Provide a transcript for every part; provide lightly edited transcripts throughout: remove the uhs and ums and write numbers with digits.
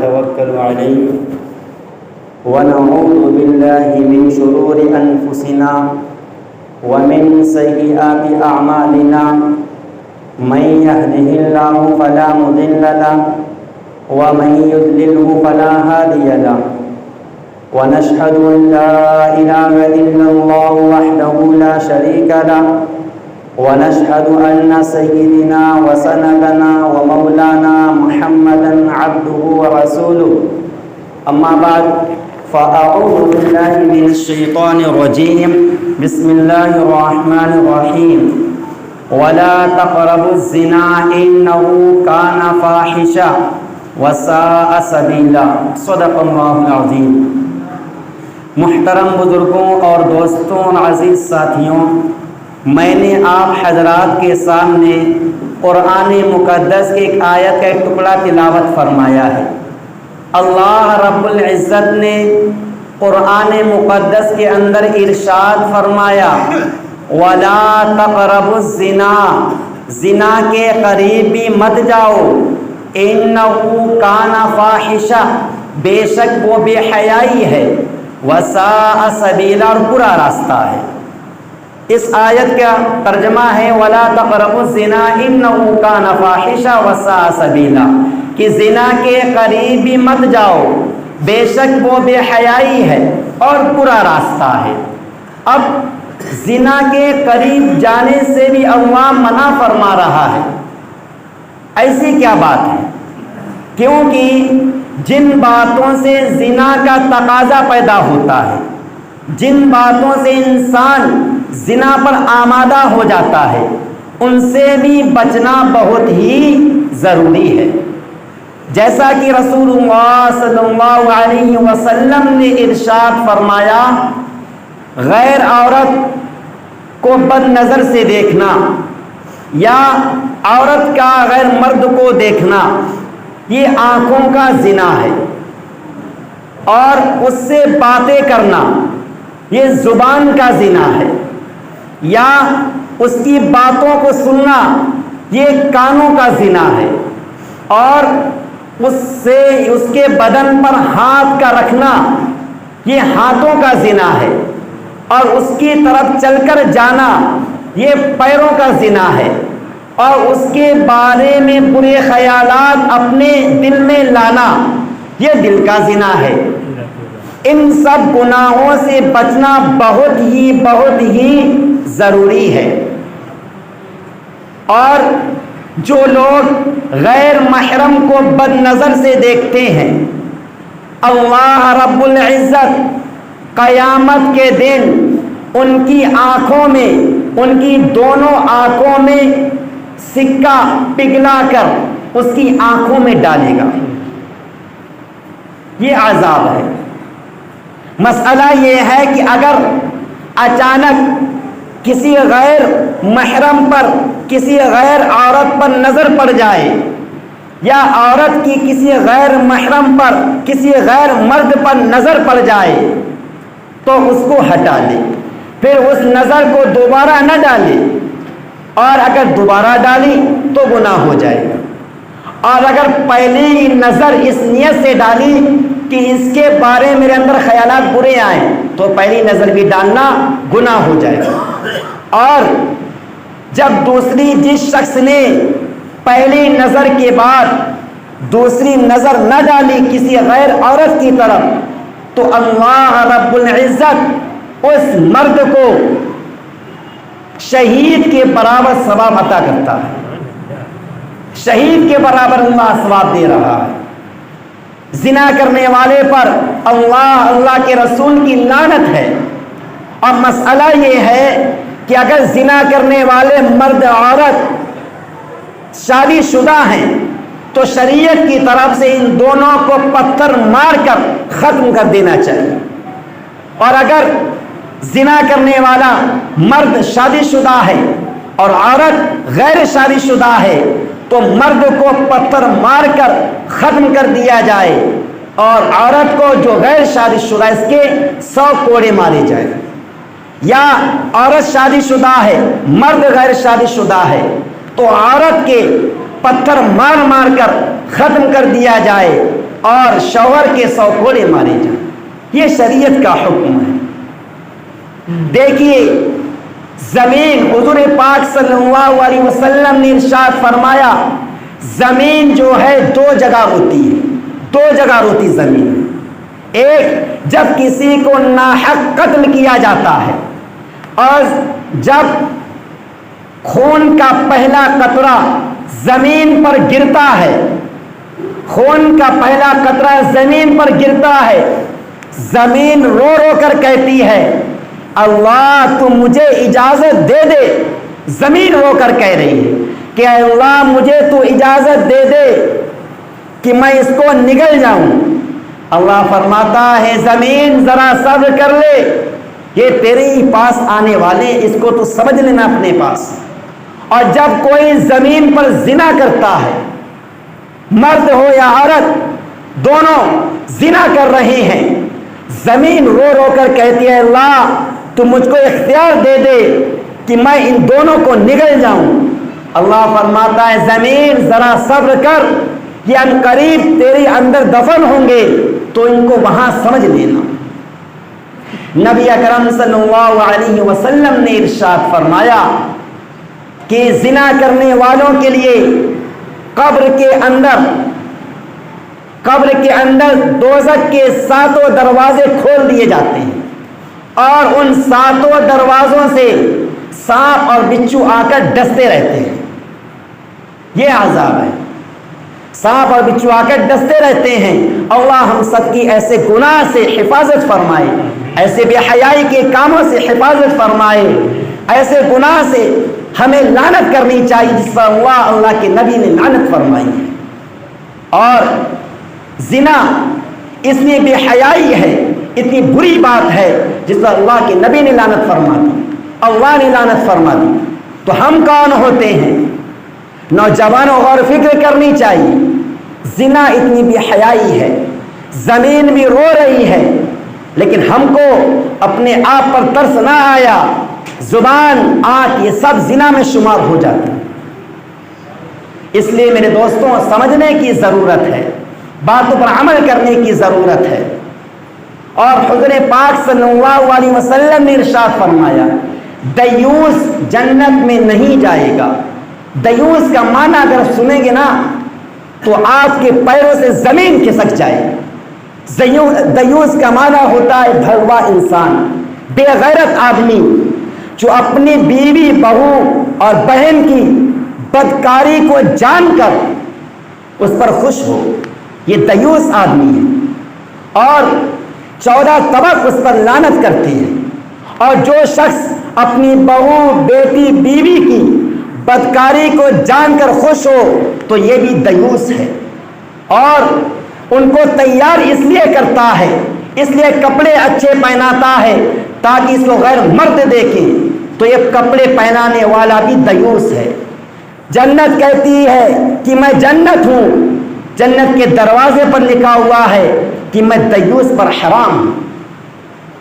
ونتوكل عليه ونعوذ بالله من شرور أنفسنا ومن سيئات أعمالنا من يهده الله فلا مضل له ومن يضلله فلا هادي له ونشهد أن لا إله إلا الله وحده لا شريك له ونشهد أن سيدنا وسندنا ومولانا محمدا عبده ورسوله أما بعد فأعوذ بالله من الشيطان الرجيم بسم الله الرحمن الرحيم ولا تقربوا الزنا إنه كان فاحشا وساء سبيلا صدق الله العظيم۔ محترم بزرگوں اور دوستوں اور عزیز ساتھیوں، میں نے آپ حضرات کے سامنے قرآن مقدس کی ایک آیت کا ایک ٹکڑا تلاوت فرمایا ہے۔ اللہ رب العزت نے قرآن مقدس کے اندر ارشاد فرمایا وَلَا تَقْرَبُوا الزِّنَا، زنا کے قریب بھی مت جاؤ، اِنَّهُ كَانَ فَاحِشًا، بے شک وہ بے حیائی ہے، وَسَاءَ سَبِيلًا، اور برا راستہ ہے۔ اس آیت کا ترجمہ ہے وَلَا تَقْرَبُوا الزِّنَا إِنَّهُ كَانَ فَاحِشًا وَسَاءَ سَبِيلًا، کہ زنا کے قریب بھی مت جاؤ، بے شک وہ بے حیائی ہے اور برا راستہ ہے۔ اب زنا کے قریب جانے سے بھی اللہ منع فرما رہا ہے۔ ایسی کیا بات ہے؟ کیونکہ جن باتوں سے زنا کا تقاضا پیدا ہوتا ہے، جن باتوں سے انسان زنا پر آمادہ ہو جاتا ہے، ان سے بھی بچنا بہت ہی ضروری ہے۔ جیسا کہ رسول اللہ صلی اللہ علیہ وسلم نے ارشاد فرمایا، غیر عورت کو بد نظر سے دیکھنا یا عورت کا غیر مرد کو دیکھنا یہ آنکھوں کا زنا ہے، اور اس سے باتیں کرنا یہ زبان کا زنا ہے، یا اس کی باتوں کو سننا یہ کانوں کا زنا ہے، اور اس کے بدن پر ہاتھ کا رکھنا یہ ہاتھوں کا زنا ہے، اور اس کی طرف چل کر جانا یہ پیروں کا زنا ہے، اور اس کے بارے میں برے خیالات اپنے دل میں لانا یہ دل کا زنا ہے۔ ان سب گناہوں سے بچنا بہت ہی ضروری ہے۔ اور جو لوگ غیر محرم کو بد نظر سے دیکھتے ہیں، اللہ رب العزت قیامت کے دن ان کی آنکھوں میں، ان کی دونوں آنکھوں میں سکہ پگھلا کر اس کی آنکھوں میں ڈالے گا۔ یہ عذاب ہے۔ مسئلہ یہ ہے کہ اگر اچانک کسی غیر محرم پر، کسی غیر عورت پر نظر پڑ جائے، یا عورت کی کسی غیر محرم پر، کسی غیر مرد پر نظر پڑ جائے تو اس کو ہٹا لے، پھر اس نظر کو دوبارہ نہ ڈالے، اور اگر دوبارہ ڈالی تو گناہ ہو جائے گا، اور اگر پہلے ہی نظر اس نیت سے ڈالی کہ اس کے بارے میں میرے اندر خیالات برے آئیں تو پہلی نظر بھی ڈالنا گناہ ہو جائے گا۔ اور جب جس شخص نے پہلی نظر کے بعد دوسری نظر نہ ڈالی کسی غیر عورت کی طرف، تو اللہ رب العزت اس مرد کو شہید کے برابر ثواب عطا کرتا ہے، شہید کے برابر اللہ ثواب دے رہا ہے۔ زنا کرنے والے پر اللہ کے رسول کی لعنت ہے۔ اور مسئلہ یہ ہے کہ اگر زنا کرنے والے مرد عورت شادی شدہ ہیں تو شریعت کی طرف سے ان دونوں کو پتھر مار کر ختم کر دینا چاہیے، اور اگر زنا کرنے والا مرد شادی شدہ ہے اور عورت غیر شادی شدہ ہے تو مرد کو پتھر مار کر ختم کر دیا جائے، اور عورت کو جو غیر شادی شدہ اس کے 100 کوڑے مارے جائے۔ یا عورت شادی شدہ ہے، مرد غیر شادی شدہ ہے، تو عورت کے پتھر مار مار کر ختم کر دیا جائے اور شوہر کے 100 کوڑے مارے جائیں۔ یہ شریعت کا حکم ہے۔ دیکھیے زمین، حضور پاک صلی اللہ علیہ وسلم نے ارشاد فرمایا زمین جو ہے 2 جگہ ہوتی ہے، 2 جگہ ہوتی زمین۔ ایک جب کسی کو ناحق قتل کیا جاتا ہے، اور جب خون کا پہلا قطرہ زمین پر گرتا ہے، خون کا پہلا قطرہ زمین پر گرتا ہے، زمین رو رو کر کہتی ہے اللہ تو مجھے اجازت دے دے۔ زمین رو کر کہہ رہی ہے کہ اے اللہ مجھے تو اجازت دے دے کہ میں اس کو نگل جاؤں۔ اللہ فرماتا ہے زمین ذرا صبر کر لے، یہ تیرے ہی پاس آنے والے، اس کو تو سمجھ لینا اپنے پاس۔ اور جب کوئی زمین پر زنا کرتا ہے، مرد ہو یا عورت دونوں زنا کر رہے ہیں، زمین رو رو کر کہتی ہے اللہ تو مجھ کو اختیار دے دے کہ میں ان دونوں کو نگل جاؤں۔ اللہ فرماتا ہے زمین ذرا صبر کر، یہ ان قریب تیرے اندر دفن ہوں گے تو ان کو وہاں سمجھ لینا۔ نبی اکرم صلی اللہ علیہ وسلم نے ارشاد فرمایا کہ زنا کرنے والوں کے لیے قبر کے اندر دوزخ کے 7 دروازے کھول دیے جاتے ہیں، اور ان 7 دروازوں سے سانپ اور بچھو آ کر ڈستے رہتے ہیں۔ یہ عذاب ہے، سانپ اور بچھو آ کر ڈستے رہتے ہیں۔ اللہ ہم سب کی ایسے گناہ سے حفاظت فرمائے، ایسے بے حیائی کے کاموں سے حفاظت فرمائے۔ ایسے گناہ سے ہمیں لعنت کرنی چاہیے جس پر اللہ کے نبی نے لعنت فرمائی ہے۔ اور زنا اس میں بے حیائی ہے، اتنی بری بات ہے جس پر اللہ کے نبی نے لعنت فرما دی، اللہ نے لعنت فرما دی۔ تو ہم کون ہوتے ہیں؟ نوجوانوں غور فکر کرنی چاہیے۔ زنا اتنی بے حیائی ہے، زمین بھی رو رہی ہے، لیکن ہم کو اپنے آپ پر ترس نہ آیا، زبان، آنکھ یہ سب زنا میں شمار ہو جاتے ہیں۔ اس لیے میرے دوستوں سمجھنے کی ضرورت ہے، باتوں پر عمل کرنے کی ضرورت ہے۔ اور حضور پاک صلی اللہ علیہ وسلم نے ارشاد فرمایا دیوس جنت میں نہیں جائے گا۔ دیوس کا معنی اگر سنیں گے نا تو آپ کے پیروں سے زمین کھسک جائے۔ دیوس کا معنی ہوتا ہے بھگوا انسان، بے غیرت آدمی جو اپنی بیوی، بہو اور بہن کی بدکاری کو جان کر اس پر خوش ہو، یہ دیوس آدمی ہے۔ اور 14 طبق اس پر لعنت کرتے ہیں۔ اور جو شخص اپنی بہو، بیٹی، بیوی کی بدکاری کو جان کر خوش ہو تو یہ بھی دیوس ہے۔ اور ان کو تیار اس لیے کرتا ہے، اس لیے کپڑے اچھے پہناتا ہے تاکہ اس کو غیر مرد دیکھیں، تو یہ کپڑے پہنانے والا بھی دیوس ہے۔ جنت کہتی ہے کہ میں جنت ہوں، جنت کے دروازے پر لکھا ہوا ہے کہ میں دیوس پر حرام ہوں۔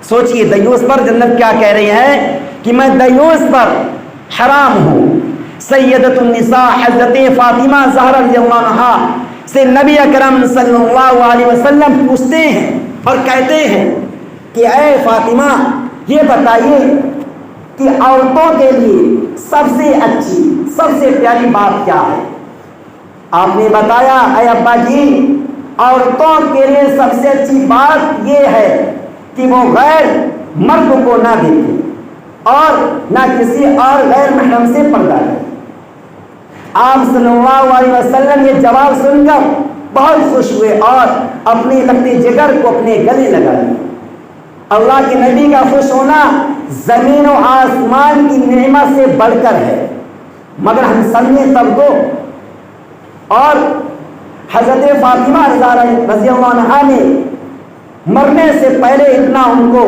سوچئے دیوس پر جنت کیا کہہ رہی ہے کہ میں دیوس پر حرام ہوں۔ سیدۃ النساء حضرت فاطمہ زہرا رضی اللہ عنہا سے نبی اکرم صلی اللہ علیہ وسلم پوچھتے ہیں اور کہتے ہیں کہ اے فاطمہ یہ بتائیے کہ عورتوں کے لیے سب سے اچھی، سب سے پیاری بات کیا ہے؟ آپ نے بتایا اے ابا جی عورتوں کے لیے سب سے اچھی بات یہ ہے کہ وہ غیر مرد کو نہ دیکھے اور نہ کسی اور غیر محرم سے پردہ کرے۔ آپ صلی اللہ علیہ وسلم یہ جواب سن کر بہت خوش ہوئے اور اپنے لگتے جگر کو اپنے گلے لگا لیے۔ اللہ کے نبی کا خوش ہونا زمین و آسمان کی نعمت سے بڑھ کر ہے، مگر ہم سب نے تب کو اور حضرت فاطمہ رضی اللہ عنہا نے مرنے سے پہلے اتنا ان کو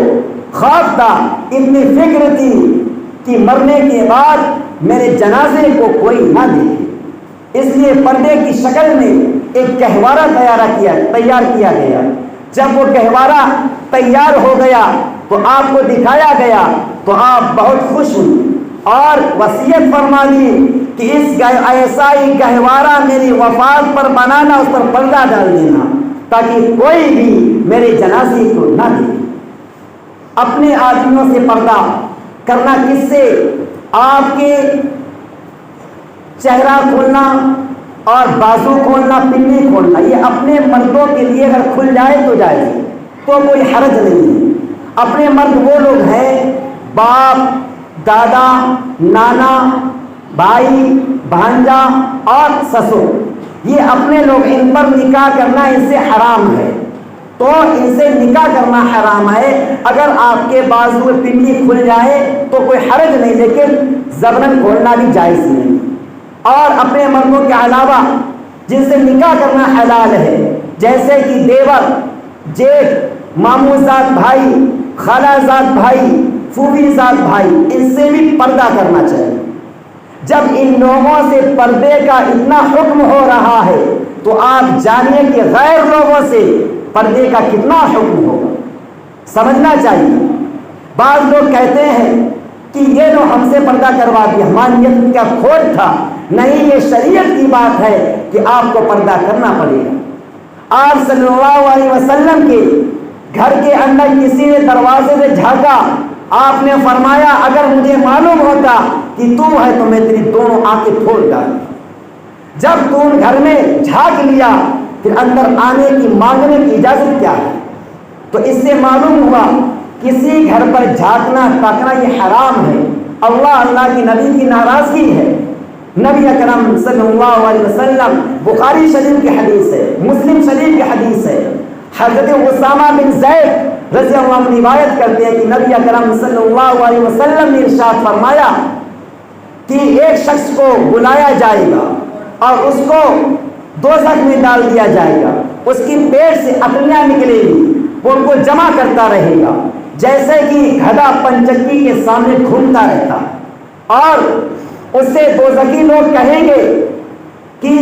خوف تھا، اتنی فکر تھی کہ مرنے کے بعد میرے جنازے کو کوئی نہ دیکھے، اس لیے پردے کی شکل میں ایک گہوارہ تیار کیا گیا۔ جب وہ گہوارہ تیار ہو گیا تو آپ کو دکھایا گیا تو آپ بہت خوش ہوئی اور وصیت فرما دی کہ ایسا ہی گہوارہ میری وفات پر بنانا، اس پر پردہ ڈال دینا تاکہ کوئی بھی میرے جنازے کو نہ دیکھے۔ اپنے آدمیوں سے پردہ کرنا کس سے؟ آپ کے چہرہ کھولنا اور بازو کھولنا، پنی کھولنا، یہ اپنے مردوں کے لیے اگر کھل جائے تو جائے تو کوئی حرج نہیں ہے۔ اپنے مرد وہ لوگ ہیں، باپ، دادا، نانا، بھائی، بھانجا اور سسر، یہ اپنے لوگ، ان پر نکاح کرنا ان سے حرام ہے، تو ان سے نکاح کرنا حرام ہے۔ اگر آپ کے بازو پنڈلی کھل جائے تو کوئی حرج نہیں، لیکن زبرن کھولنا بھی جائز نہیں۔ اور اپنے مردوں کے علاوہ جن سے نکاح کرنا حلال ہے، جیسے کہ دیور، جیٹھ، ماموں زاد بھائی، خالہ زاد بھائی، پھوپھی زاد بھائی، ان سے بھی پردہ کرنا چاہیے۔ جب ان لوگوں سے پردے کا اتنا حکم ہو رہا ہے تو آپ جانیے کہ غیر لوگوں سے پردے کا کتنا حکم ہوگا، سمجھنا چاہیے۔ بعض لوگ کہتے ہیں کہ یہ لوگ ہم سے پردہ کروا دیا، ہماری نیت کا کھوٹ تھا۔ نہیں، یہ شریعت کی بات ہے کہ آپ کو پردہ کرنا پڑے گا۔ آپ صلی اللہ علیہ وسلم کے گھر کے اندر کسی نے دروازے سے جھانکا، آپ نے فرمایا اگر مجھے معلوم ہوتا کہ تو ہے تو میں تیری دونوں آنکھیں پھوڑ ڈالوں۔ جب تم گھر میں جھانک لیا پھر اندر آنے کی، مانگنے کی اجازت کیا ہے؟ تو اس سے معلوم ہوا کسی گھر پر جھانکنا تاکنا یہ حرام ہے، اللہ کی نبی کی ناراضگی ہے۔ نبی اکرم صلی اللہ علیہ وسلم، بخاری شریف کی حدیث ہے، مسلم شریف کی حدیث ہے، حضرت اسامہ بن زید رضی اللہ عنہ روایت کرتے ہیں کہ نبی اکرم صلی اللہ علیہ وسلم نے ارشاد فرمایا کہ ایک شخص کو بلایا جائے گا اور اس کو دوزخ میں ڈال دیا جائے گا، اس کی پیٹ سے اکڑیاں نکلے گی، وہ ان کو جمع کرتا رہے گا جیسے کہ گدھا پنچکی کے سامنے گھومتا رہتا، اور اس سے دوزخی لوگ کہیں گے کہ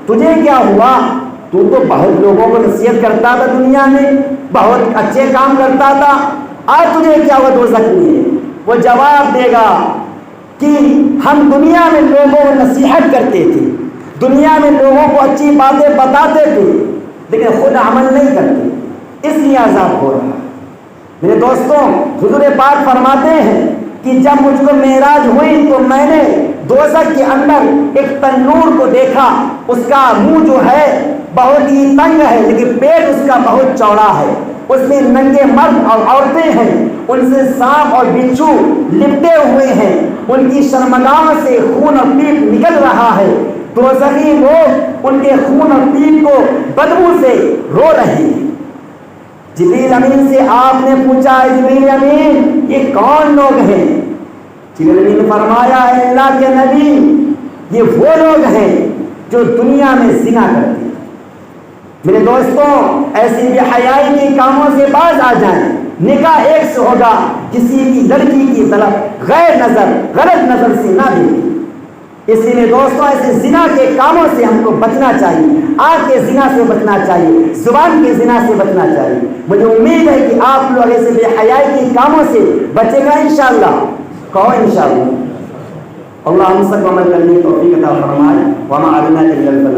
تجھے کیا ہوا؟ تو بہت لوگوں کو نصیحت کرتا تھا، دنیا میں بہت اچھے کام کرتا تھا، آج تجھے کیا ہوا دوزخ میں؟ وہ جواب دے گا کہ ہم دنیا میں لوگوں کو نصیحت کرتے تھے، دنیا میں لوگوں کو اچھی باتیں بتاتے تھے، لیکن خود عمل نہیں کرتے، اس لیے عذاب ہو رہا ہے۔ میرے دوستوں، حضور پاک فرماتے ہیں کہ جب مجھ کو معراج ہوئی تو میں نے دوزخ کے اندر ایک تنور کو دیکھا، اس کا منہ جو ہے بہت ہی تنگ ہے لیکن پیٹ اس کا بہت چوڑا ہے، اس میں ننگے مرد اور عورتیں ہیں، ان سے سانپ اور بچھو لپٹے ہوئے ہیں، ان کی شرمگاہوں سے خون اور پیپ نکل رہا ہے، دوزخی لوگ ان کے خون اور پیپ کو بدبو سے رو رہے ہیں۔ جبریل امین سے آپ نے پوچھا، جبریل امین یہ کون لوگ ہیں؟ جبریل امین نے فرمایا ہے اللہ کے نبی، یہ وہ لوگ ہیں جو دنیا میں زنا کرتے ہیں۔ میرے دوستوں، ایسی بے حیائی کے کاموں سے باز آ جائیں۔ نکاح ایک سے ہوگا، کسی کی لڑکی کی طرف غیر نظر، غلط نظر سے نہ دیکھیں۔ اس لیے دوستوں، ایسے زنا کے کاموں سے ہم کو بچنا چاہیے، آنکھ کے زنا سے بچنا چاہیے، زبان کے زنا سے بچنا چاہیے۔ مجھے امید ہے کہ آپ لوگ ایسے بے حیائی کے کاموں سے بچے گا انشاءاللہ۔ کہو انشاءاللہ۔ اللہ ہم سب کو عمل کرنے کی توفیق عطا فرمائے۔ وما علینا الا البلاغ۔